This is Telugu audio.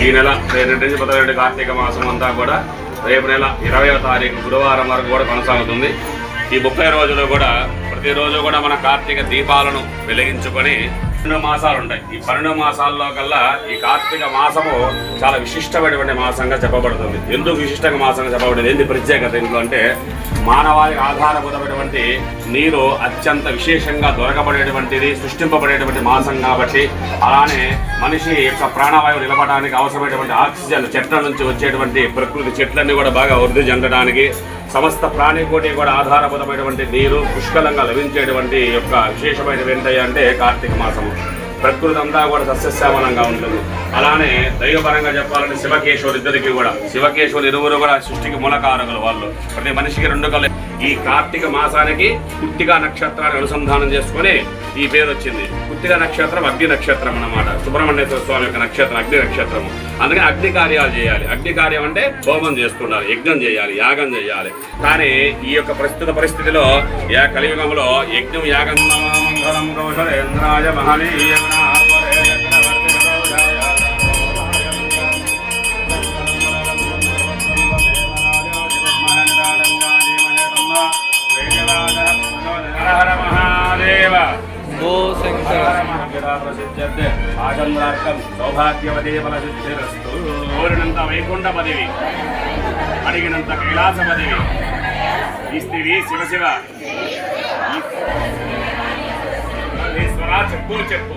ఈ నెల 2 నుంచి 12 కార్తీక మాసం అంతా కూడా రేపు నెల 20వ తారీఖు గురువారం వరకు కూడా కొనసాగుతుంది. ఈ 30 రోజులు కూడా ప్రతిరోజు కూడా మన కార్తీక దీపాలను వెలిగించుకొని 12 మాసాలు ఉంటాయి. ఈ 12 మాసాల్లో కల్లా ఈ కార్తీక మాసము చాలా విశిష్టమైనటువంటి మాసంగా చెప్పబడుతుంది. ఎందుకు విశిష్టంగా మాసంగా చెప్పబడింది, ఏంటి ప్రత్యేకత ఇంట్లో అంటే, మానవాళికి ఆధారభూతమైనటువంటి నీరు అత్యంత విశేషంగా దొరకబడేటువంటిది, సృష్టింపబడేటువంటి మాసం కాబట్టి, అలానే మనిషి యొక్క ప్రాణవాయువు నిలబడడానికి అవసరమైనటువంటి ఆక్సిజన్ చెట్ల నుంచి వచ్చేటువంటి ప్రకృతి చెట్లన్నీ కూడా బాగా వృద్ధి చెందడానికి, సమస్త ప్రాణికోటి కూడా ఆధారభూతమైనటువంటి నీరు పుష్కలంగా లభించేటువంటి యొక్క విశేషమైన ఏంటయ్య అంటే కార్తీక మాసము. ప్రకృతి అంతా కూడా సస్యశ్యామలంగా ఉంటుంది. అలానే దైవపరంగా చెప్పాలంటే శివకేశవులు ఇద్దరికి కూడా, శివకేశవులు ఇరువురు కూడా సృష్టికి మూలకారకులు. వాళ్ళు ప్రతి మనిషికి 2 కళ్ళు. ఈ కార్తీక మాసానికి కృత్తికా నక్షత్రాన్ని అనుసంధానం చేసుకుని ఈ పేరు వచ్చింది. కృత్తికా నక్షత్రం అగ్ని నక్షత్రం అన్నమాట. సుబ్రహ్మణ్యేశ్వర స్వామి యొక్క నక్షత్రం అగ్ని నక్షత్రము. అందుకని అగ్ని కార్యాలు చేయాలి. అగ్ని కార్యం అంటే హోమం చేస్తున్నారు, యజ్ఞం చేయాలి, యాగం చేయాలి. కానీ ఈ యొక్క ప్రస్తుత పరిస్థితిలో కలియుగంలో యజ్ఞం యాగం మంగళం కౌశలేంద్రాయ మహనీయ మహాదేవ గో శంకర ఆచంద్రార్థం సౌభాగ్యవదే ఫలసిద్ధిరస్తు. కోరినంత వైకుంఠ పదవి, అడిగినంత కైలాస పదవి ఇస్తివి శివశివ. ఈశ్వర చెప్పు చెప్పు